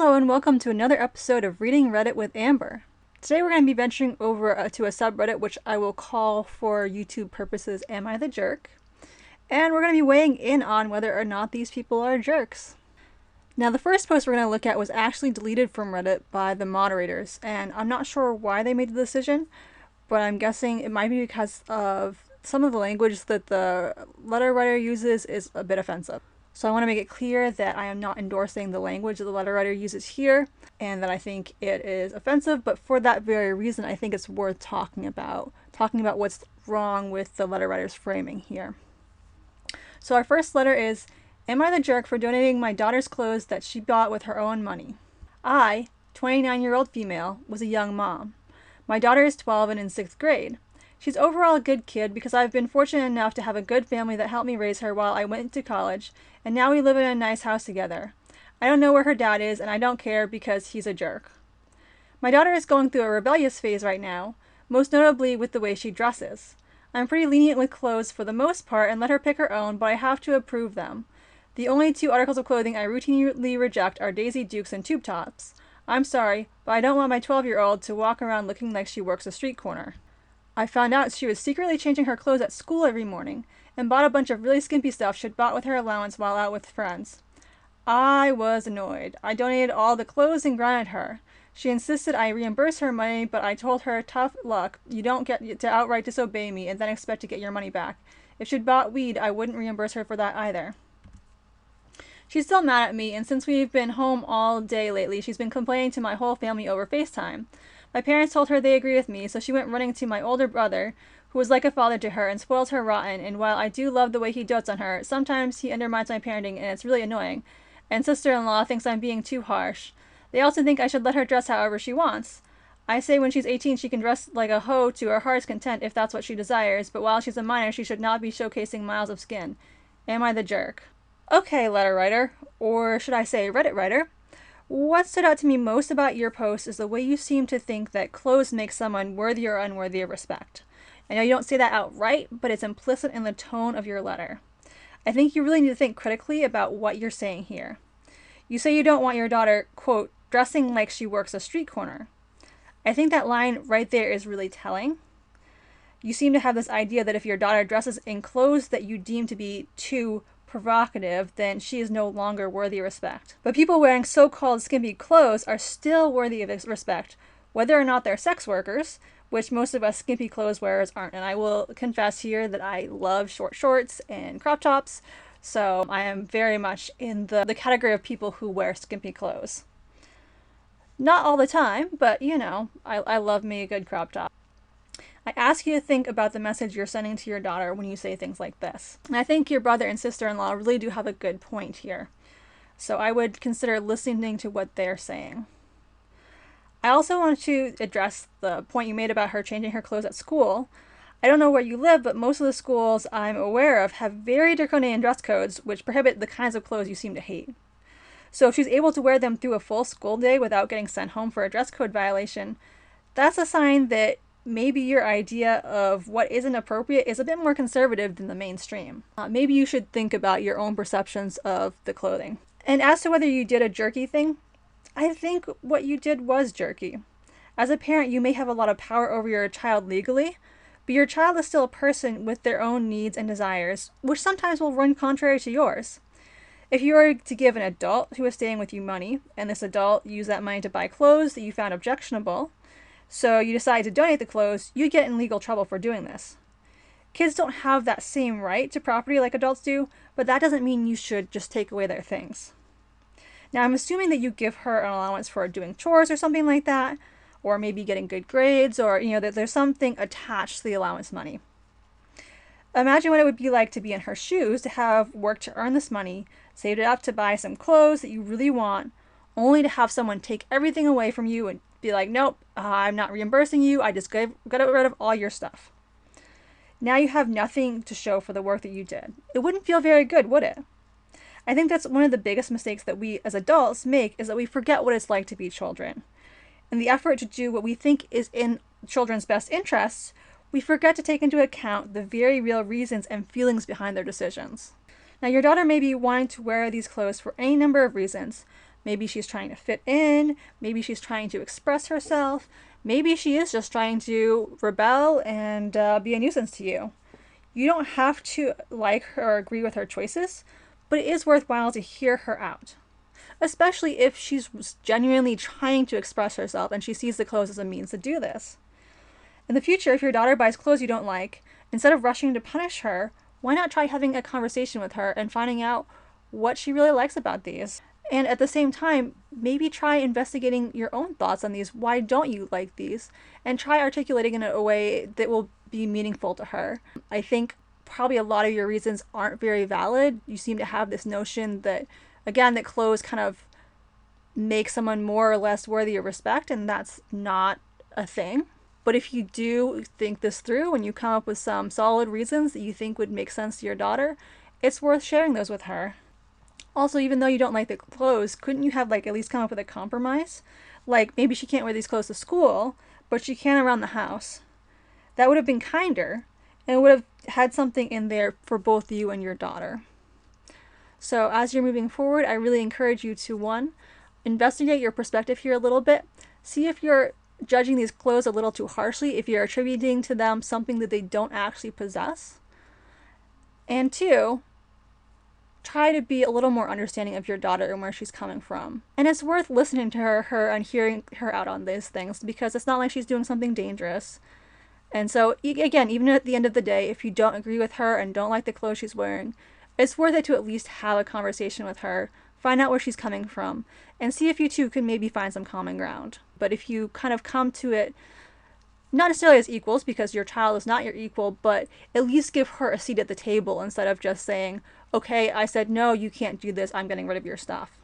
Hello and welcome to another episode of Reading Reddit with Amber. Today we're going to be venturing over to a subreddit which I will call for YouTube purposes Am I the Jerk? And we're going to be weighing in on whether or not these people are jerks. Now the first post we're going to look at was actually deleted from Reddit by the moderators, and I'm not sure why they made the decision, but I'm guessing it might be because of some of the language that the letter writer uses is a bit offensive. So I want to make it clear that I am not endorsing the language that the letter writer uses here, and that I think it is offensive, but for that very reason I think it's worth talking about what's wrong with the letter writer's framing here. So our first letter is, am I the jerk for donating my daughter's clothes that she bought with her own money? I, 29-year-old female, was a young mom. My daughter is 12 and in 6th grade. She's overall a good kid because I've been fortunate enough to have a good family that helped me raise her while I went to college, and now we live in a nice house together. I don't know where her dad is, and I don't care because he's a jerk. My daughter is going through a rebellious phase right now, most notably with the way she dresses. I'm pretty lenient with clothes for the most part and let her pick her own, but I have to approve them. The only two articles of clothing I routinely reject are Daisy Dukes and tube tops. I'm sorry, but I don't want my 12-year-old to walk around looking like she works a street corner. I found out she was secretly changing her clothes at school every morning, and bought a bunch of really skimpy stuff she'd bought with her allowance while out with friends. I was annoyed. I donated all the clothes and grounded her. She insisted I reimburse her money, but I told her, tough luck, you don't get to outright disobey me and then expect to get your money back. If she'd bought weed, I wouldn't reimburse her for that either. She's still mad at me, and since we've been home all day lately, she's been complaining to my whole family over FaceTime. My parents told her they agree with me, so she went running to my older brother, who was like a father to her and spoils her rotten, and while I do love the way he dotes on her, sometimes he undermines my parenting and it's really annoying. And sister-in-law thinks I'm being too harsh. They also think I should let her dress however she wants. I say when she's 18 she can dress like a hoe to her heart's content if that's what she desires, but while she's a minor she should not be showcasing miles of skin. Am I the jerk? Okay, letter writer, or should I say Reddit writer. What stood out to me most about your post is the way you seem to think that clothes make someone worthy or unworthy of respect. I know you don't say that outright, but it's implicit in the tone of your letter. I think you really need to think critically about what you're saying here. You say you don't want your daughter, quote, dressing like she works a street corner. I think that line right there is really telling. You seem to have this idea that if your daughter dresses in clothes that you deem to be too provocative, then she is no longer worthy of respect. But people wearing so-called skimpy clothes are still worthy of respect, whether or not they're sex workers, which most of us skimpy clothes wearers aren't. And I will confess here that I love short shorts and crop tops, so I am very much in the category of people who wear skimpy clothes. Not all the time, but you know, I love me a good crop top. I ask you to think about the message you're sending to your daughter when you say things like this. And I think your brother and sister-in-law really do have a good point here. So I would consider listening to what they're saying. I also want to address the point you made about her changing her clothes at school. I don't know where you live, but most of the schools I'm aware of have very draconian dress codes which prohibit the kinds of clothes you seem to hate. So if she's able to wear them through a full school day without getting sent home for a dress code violation, that's a sign that maybe your idea of what isn't appropriate is a bit more conservative than the mainstream. Maybe you should think about your own perceptions of the clothing. And as to whether you did a jerky thing, I think what you did was jerky. As a parent, you may have a lot of power over your child legally, but your child is still a person with their own needs and desires, which sometimes will run contrary to yours. If you were to give an adult who is staying with you money, and this adult used that money to buy clothes that you found objectionable, so you decide to donate the clothes, you'd get in legal trouble for doing this. Kids don't have that same right to property like adults do, but that doesn't mean you should just take away their things. Now, I'm assuming that you give her an allowance for doing chores or something like that, or maybe getting good grades, or, that there's something attached to the allowance money. Imagine what it would be like to be in her shoes, to have worked to earn this money, saved it up to buy some clothes that you really want, only to have someone take everything away from you and be like, nope, I'm not reimbursing you, I just got rid of all your stuff. Now you have nothing to show for the work that you did. It wouldn't feel very good, would it? I think that's one of the biggest mistakes that we as adults make, is that we forget what it's like to be children. In the effort to do what we think is in children's best interests, we forget to take into account the very real reasons and feelings behind their decisions. Now, your daughter may be wanting to wear these clothes for any number of reasons. Maybe she's trying to fit in. Maybe she's trying to express herself. Maybe she is just trying to rebel and be a nuisance to you. You don't have to like her or agree with her choices, but it is worthwhile to hear her out. Especially if she's genuinely trying to express herself and she sees the clothes as a means to do this. In the future, if your daughter buys clothes you don't like, instead of rushing to punish her, why not try having a conversation with her and finding out what she really likes about these? And at the same time, maybe try investigating your own thoughts on these. Why don't you like these? And try articulating in a way that will be meaningful to her. I think probably a lot of your reasons aren't very valid. You seem to have this notion that, again, that clothes kind of make someone more or less worthy of respect, and that's not a thing. But if you do think this through and you come up with some solid reasons that you think would make sense to your daughter, it's worth sharing those with her. Also, even though you don't like the clothes, couldn't you have at least come up with a compromise? Like, maybe she can't wear these clothes to school, but she can around the house. That would have been kinder, and it would have had something in there for both you and your daughter. So as you're moving forward, I really encourage you to, one, investigate your perspective here a little bit. See if you're judging these clothes a little too harshly, if you're attributing to them something that they don't actually possess. And two, try to be a little more understanding of your daughter and where she's coming from. And it's worth listening to her and hearing her out on these things, because it's not like she's doing something dangerous. And so, again, even at the end of the day, if you don't agree with her and don't like the clothes she's wearing, it's worth it to at least have a conversation with her, find out where she's coming from, and see if you two can maybe find some common ground. But if you kind of come to it, not necessarily as equals, because your child is not your equal, but at least give her a seat at the table instead of just saying, okay, I said no, you can't do this, I'm getting rid of your stuff.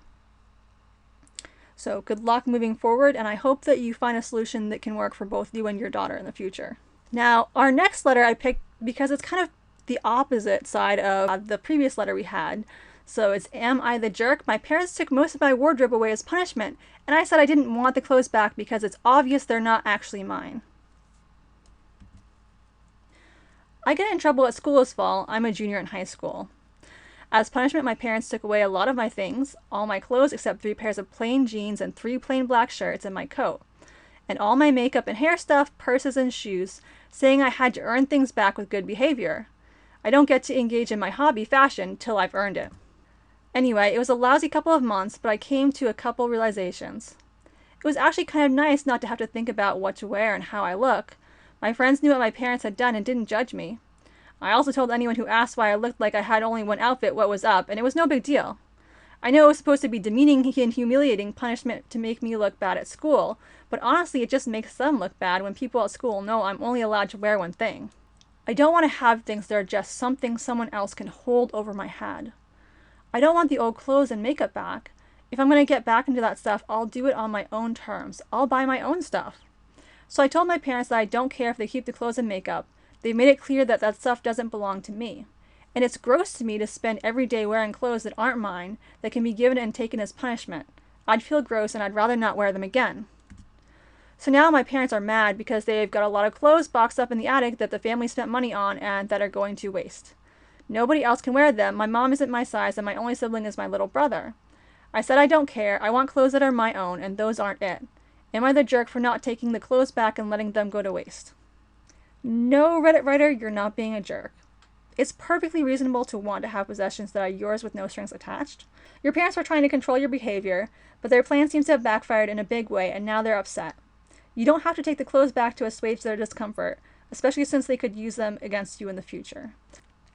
So good luck moving forward, and I hope that you find a solution that can work for both you and your daughter in the future. Now, our next letter I picked because it's kind of the opposite side of the previous letter we had. So it's, am I the jerk? My parents took most of my wardrobe away as punishment, and I said I didn't want the clothes back because it's obvious they're not actually mine. I get in trouble at school this fall. I'm a junior in high school. As punishment, my parents took away a lot of my things, all my clothes except 3 pairs of plain jeans and 3 plain black shirts and my coat, and all my makeup and hair stuff, purses and shoes, saying I had to earn things back with good behavior. I don't get to engage in my hobby, fashion, till I've earned it. Anyway, it was a lousy couple of months, but I came to a couple realizations. It was actually kind of nice not to have to think about what to wear and how I look. My friends knew what my parents had done and didn't judge me. I also told anyone who asked why I looked like I had only one outfit what was up, and it was no big deal. I know it was supposed to be demeaning and humiliating punishment to make me look bad at school, but honestly it just makes them look bad when people at school know I'm only allowed to wear one thing. I don't want to have things that are just something someone else can hold over my head. I don't want the old clothes and makeup back. If I'm going to get back into that stuff, I'll do it on my own terms. I'll buy my own stuff. So I told my parents that I don't care if they keep the clothes and makeup. They've made it clear that that stuff doesn't belong to me. And it's gross to me to spend every day wearing clothes that aren't mine, that can be given and taken as punishment. I'd feel gross and I'd rather not wear them again. So now my parents are mad because they've got a lot of clothes boxed up in the attic that the family spent money on and that are going to waste. Nobody else can wear them. My mom isn't my size and my only sibling is my little brother. I said I don't care. I want clothes that are my own, and those aren't it. Am I the jerk for not taking the clothes back and letting them go to waste? No, Reddit writer, you're not being a jerk. It's perfectly reasonable to want to have possessions that are yours with no strings attached. Your parents were trying to control your behavior, but their plan seems to have backfired in a big way, and now they're upset. You don't have to take the clothes back to assuage their discomfort, especially since they could use them against you in the future.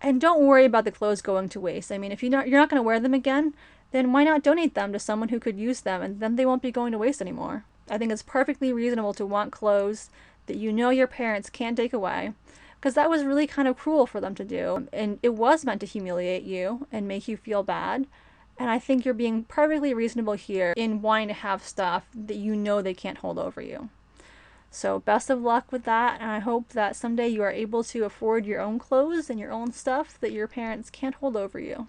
And don't worry about the clothes going to waste. I mean, if you're not going to wear them again, then why not donate them to someone who could use them, and then they won't be going to waste anymore. I think it's perfectly reasonable to want clothes that you know your parents can't take away, because that was really kind of cruel for them to do, and it was meant to humiliate you and make you feel bad. And I think you're being perfectly reasonable here in wanting to have stuff that you know they can't hold over you. So best of luck with that, and I hope that someday you are able to afford your own clothes and your own stuff that your parents can't hold over you.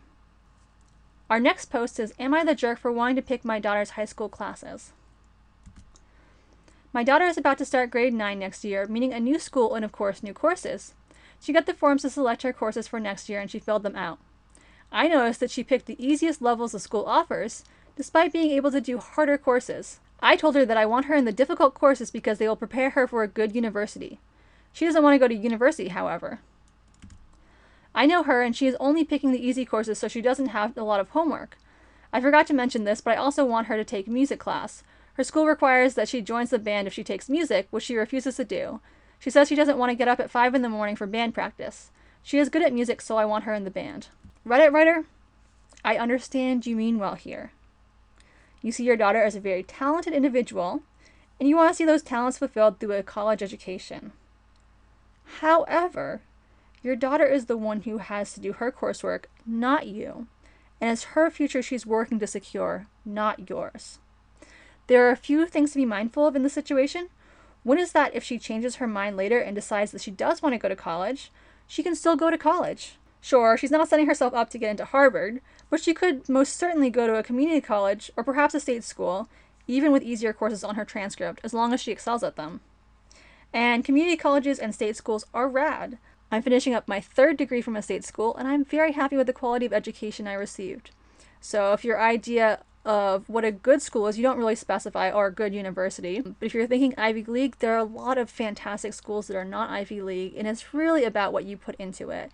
Our next post is, am I the jerk for wanting to pick my daughter's high school classes? My daughter is about to start grade 9 next year, meaning a new school and of course new courses. She got the forms to select her courses for next year and she filled them out. I noticed that she picked the easiest levels the school offers, despite being able to do harder courses. I told her that I want her in the difficult courses because they will prepare her for a good university. She doesn't want to go to university, however. I know her, and she is only picking the easy courses so she doesn't have a lot of homework. I forgot to mention this, but I also want her to take music class. Her school requires that she joins the band if she takes music, which she refuses to do. She says she doesn't want to get up at 5 in the morning for band practice. She is good at music, so I want her in the band. Reddit writer, I understand you mean well here. You see your daughter as a very talented individual, and you want to see those talents fulfilled through a college education. However, your daughter is the one who has to do her coursework, not you, and it's her future she's working to secure, not yours. There are a few things to be mindful of in this situation. One is that if she changes her mind later and decides that she does want to go to college, she can still go to college. Sure, she's not setting herself up to get into Harvard, but she could most certainly go to a community college or perhaps a state school, even with easier courses on her transcript, as long as she excels at them. And community colleges and state schools are rad. I'm finishing up my 3rd degree from a state school, and I'm very happy with the quality of education I received. So if your idea of what a good school is, you don't really specify, or a good university. But if you're thinking Ivy League, there are a lot of fantastic schools that are not Ivy League, and it's really about what you put into it.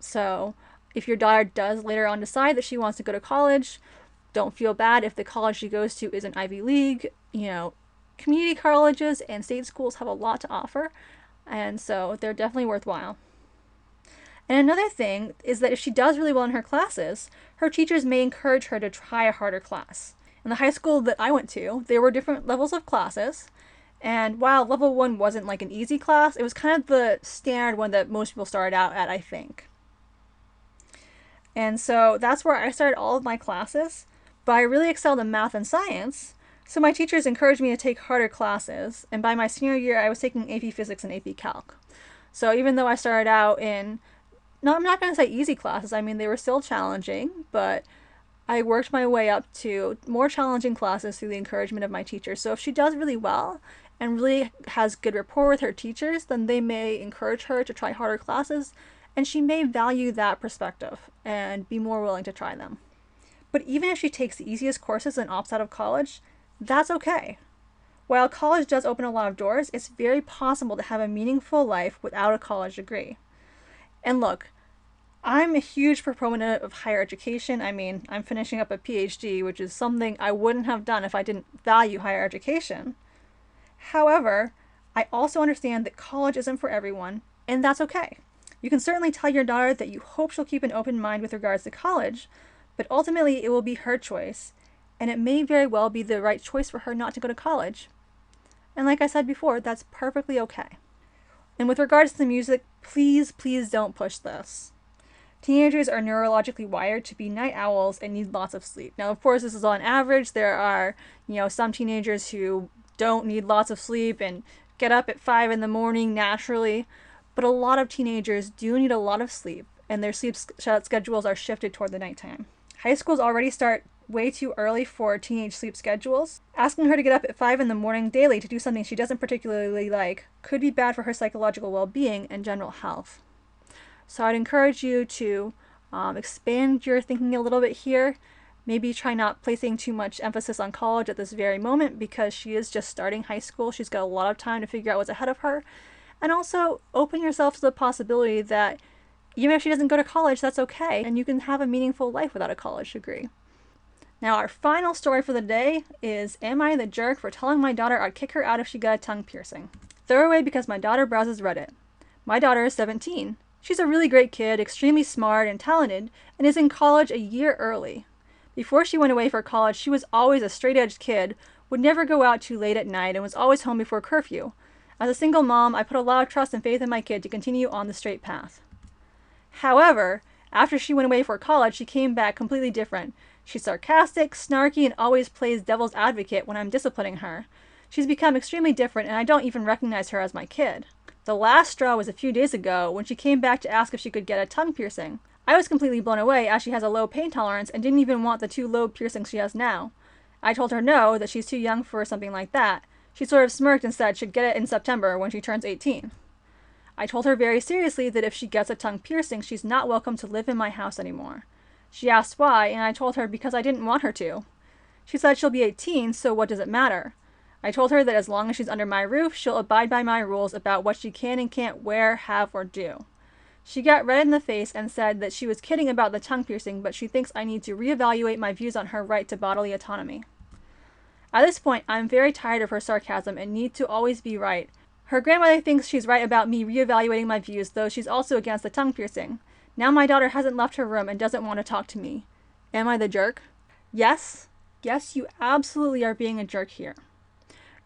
So if your daughter does later on decide that she wants to go to college, don't feel bad if the college she goes to isn't Ivy League. Community colleges and state schools have a lot to offer, and so they're definitely worthwhile. And another thing is that if she does really well in her classes, her teachers may encourage her to try a harder class. In the high school that I went to, there were different levels of classes, and while level 1 wasn't like an easy class, it was kind of the standard one that most people started out at, I think. And so that's where I started all of my classes, but I really excelled in math and science, so my teachers encouraged me to take harder classes, and by my senior year I was taking AP Physics and AP Calc. So even though I started out in, no, I'm not going to say easy classes, I mean they were still challenging, but I worked my way up to more challenging classes through the encouragement of my teachers. So if she does really well and really has good rapport with her teachers, then they may encourage her to try harder classes, and she may value that perspective and be more willing to try them. But even if she takes the easiest courses and opts out of college, that's okay. While college does open a lot of doors, it's very possible to have a meaningful life without a college degree. And look, I'm a huge proponent of higher education. I mean, I'm finishing up a PhD, which is something I wouldn't have done if I didn't value higher education. However, I also understand that college isn't for everyone, and that's okay. You can certainly tell your daughter that you hope she'll keep an open mind with regards to college, but ultimately it will be her choice, and it may very well be the right choice for her not to go to college. And like I said before, that's perfectly okay. And with regards to the music, please don't push this. Teenagers are neurologically wired to be night owls and need lots of sleep. Now, of course, this is on average. There are, some teenagers who don't need lots of sleep and get up at 5 in the morning naturally, but a lot of teenagers do need a lot of sleep, and their sleep schedules are shifted toward the nighttime. High schools already start way too early for teenage sleep schedules. Asking her to get up at 5 in the morning daily to do something she doesn't particularly like could be bad for her psychological well-being and general health. So I'd encourage you to expand your thinking a little bit here. Maybe try not placing too much emphasis on college at this very moment because she is just starting high school. She's got a lot of time to figure out what's ahead of her. And also open yourself to the possibility that even if she doesn't go to college, that's okay, and you can have a meaningful life without a college degree. Now, our final story for the day is, am I the jerk for telling my daughter I'd kick her out if she got a tongue piercing? Throwaway because my daughter browses Reddit. My daughter is 17. She's a really great kid, extremely smart and talented, and is in college a year early. Before she went away for college, she was always a straight-edged kid, would never go out too late at night, and was always home before curfew. As a single mom, I put a lot of trust and faith in my kid to continue on the straight path. However, after she went away for college, she came back completely different. She's sarcastic, snarky, and always plays devil's advocate when I'm disciplining her. She's become extremely different, and I don't even recognize her as my kid. The last straw was a few days ago when she came back to ask if she could get a tongue piercing. I was completely blown away as she has a low pain tolerance and didn't even want the 2 lobe piercings she has now. I told her no, that she's too young for something like that. She sort of smirked and said she'd get it in September when she turns 18. I told her very seriously that if she gets a tongue piercing, she's not welcome to live in my house anymore. She asked why, and I told her because I didn't want her to. She said she'll be 18, so what does it matter? I told her that as long as she's under my roof, she'll abide by my rules about what she can and can't wear, have, or do. She got red in the face and said that she was kidding about the tongue piercing, but she thinks I need to reevaluate my views on her right to bodily autonomy. At this point, I'm very tired of her sarcasm and need to always be right. Her grandmother thinks she's right about me reevaluating my views, though she's also against the tongue piercing. Now my daughter hasn't left her room and doesn't want to talk to me. Am I the jerk? Yes. Yes, you absolutely are being a jerk here.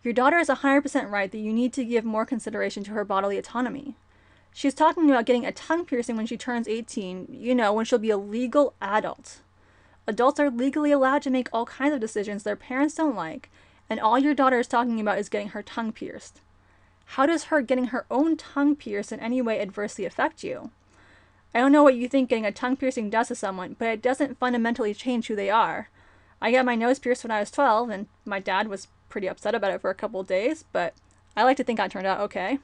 Your daughter is 100% right that you need to give more consideration to her bodily autonomy. She's talking about getting a tongue piercing when she turns 18, when she'll be a legal adult. Adults are legally allowed to make all kinds of decisions their parents don't like, and all your daughter is talking about is getting her tongue pierced. How does her getting her own tongue pierced in any way adversely affect you? I don't know what you think getting a tongue piercing does to someone, but it doesn't fundamentally change who they are. I got my nose pierced when I was 12, and my dad was pretty upset about it for a couple of days, but I like to think I turned out okay.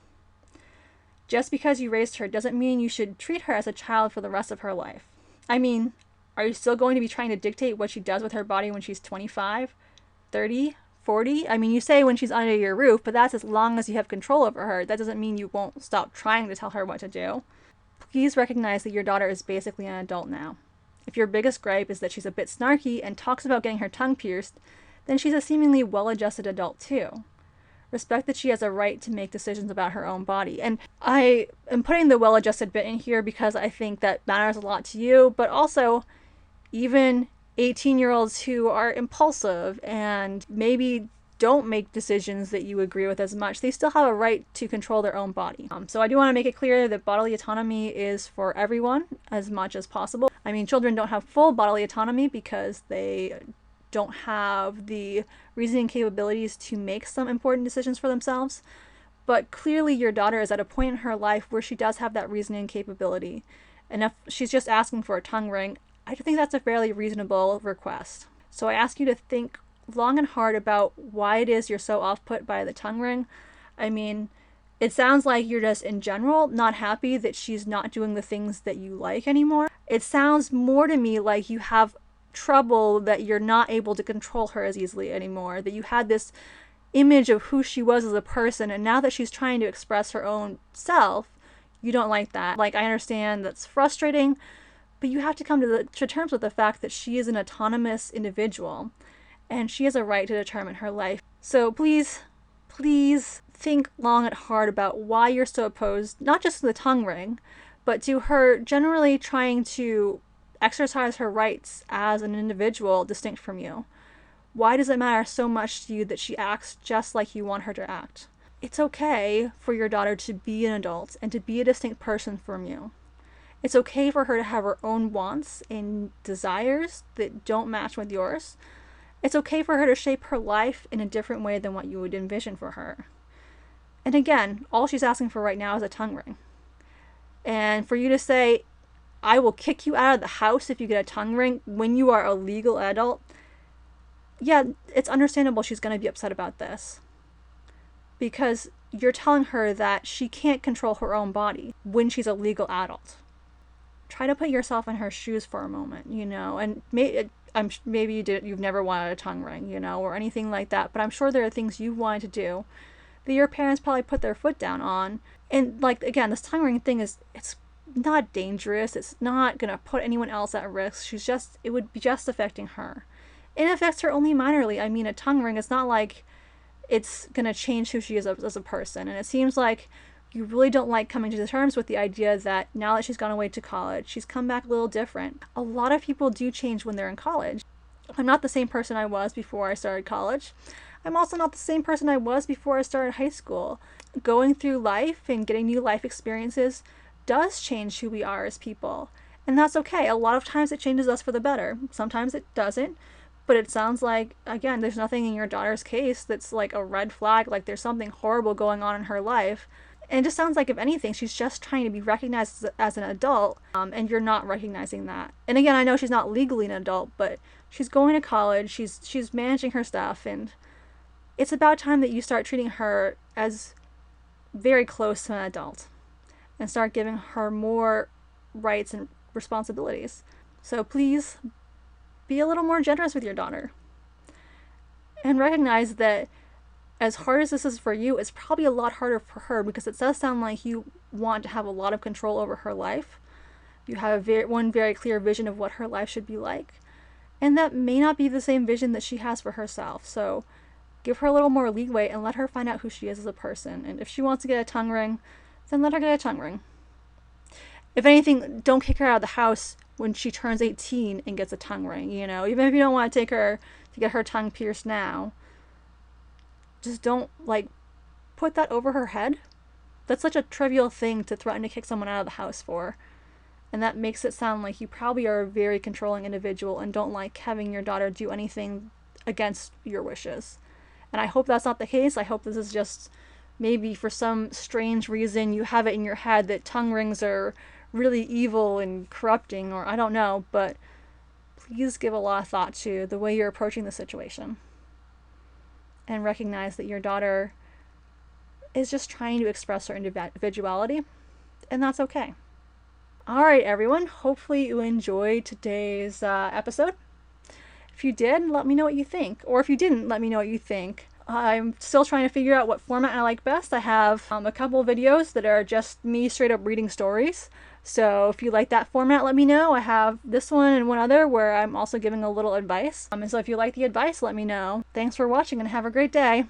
Just because you raised her doesn't mean you should treat her as a child for the rest of her life. I mean, are you still going to be trying to dictate what she does with her body when she's 25, 30, 40? I mean, you say when she's under your roof, but that's as long as you have control over her. That doesn't mean you won't stop trying to tell her what to do. Please recognize that your daughter is basically an adult now. If your biggest gripe is that she's a bit snarky and talks about getting her tongue pierced, then she's a seemingly well-adjusted adult too. Respect that she has a right to make decisions about her own body. And I am putting the well-adjusted bit in here because I think that matters a lot to you, but also even 18-year-olds who are impulsive and maybe don't make decisions that you agree with as much, they still have a right to control their own body. So I do want to make it clear that bodily autonomy is for everyone as much as possible. I mean, children don't have full bodily autonomy because they don't have the reasoning capabilities to make some important decisions for themselves. But clearly your daughter is at a point in her life where she does have that reasoning capability. And if she's just asking for a tongue ring, I think that's a fairly reasonable request. So I ask you to think long and hard about why it is you're so off-put by the tongue ring. I mean, it sounds like you're just in general not happy that she's not doing the things that you like anymore. It sounds more to me like you have trouble that you're not able to control her as easily anymore, that you had this image of who she was as a person, and now that she's trying to express her own self, you don't like that. Like, I understand that's frustrating, but you have to come to terms with the fact that she is an autonomous individual and she has a right to determine her life. So please think long and hard about why you're so opposed, not just to the tongue ring, but to her generally trying to exercise her rights as an individual distinct from you. Why does it matter so much to you that she acts just like you want her to act? It's okay for your daughter to be an adult and to be a distinct person from you. It's okay for her to have her own wants and desires that don't match with yours. It's okay for her to shape her life in a different way than what you would envision for her. And again, all she's asking for right now is a tongue ring. And for you to say, I will kick you out of the house if you get a tongue ring when you are a legal adult, yeah, it's understandable she's going to be upset about this. Because you're telling her that she can't control her own body when she's a legal adult. Try to put yourself in her shoes for a moment, and maybe you've never wanted a tongue ring, or anything like that, but I'm sure there are things you wanted to do that your parents probably put their foot down on. And like, again, this tongue ring thing it's not dangerous. It's not going to put anyone else at risk. It would be just affecting her. It affects her only minorly. I mean, a tongue ring is not like it's going to change who she is as a person. And it seems like you really don't like coming to terms with the idea that now that she's gone away to college, she's come back a little different. A lot of people do change when they're in college. I'm not the same person I was before I started college. I'm also not the same person I was before I started high school. Going through life and getting new life experiences does change who we are as people. And that's okay. A lot of times it changes us for the better. Sometimes it doesn't. But it sounds like, again, there's nothing in your daughter's case that's like a red flag, like there's something horrible going on in her life. And it just sounds like, if anything, she's just trying to be recognized as an adult, and you're not recognizing that. And again, I know she's not legally an adult, but she's going to college, she's managing her stuff, and it's about time that you start treating her as very close to an adult and start giving her more rights and responsibilities. So please be a little more generous with your daughter. And recognize that as hard as this is for you, it's probably a lot harder for her, because it does sound like you want to have a lot of control over her life. You have one very clear vision of what her life should be like. And that may not be the same vision that she has for herself. So give her a little more leeway and let her find out who she is as a person. And if she wants to get a tongue ring, then let her get a tongue ring. If anything, don't kick her out of the house when she turns 18 and gets a tongue ring, you know? Even if you don't want to take her to get her tongue pierced now, just don't, like, put that over her head. That's such a trivial thing to threaten to kick someone out of the house for. And that makes it sound like you probably are a very controlling individual and don't like having your daughter do anything against your wishes. And I hope that's not the case. I hope this is just maybe for some strange reason you have it in your head that tongue rings are really evil and corrupting, or I don't know, but please give a lot of thought to the way you're approaching the situation. And recognize that your daughter is just trying to express her individuality, and that's okay. Alright, everyone, hopefully you enjoyed today's episode. If you did, let me know what you think. Or if you didn't, let me know what you think. I'm still trying to figure out what format I like best. I have a couple videos that are just me straight up reading stories. So if you like that format, let me know. I have this one and one other where I'm also giving a little advice. And so if you like the advice, let me know. Thanks for watching and have a great day.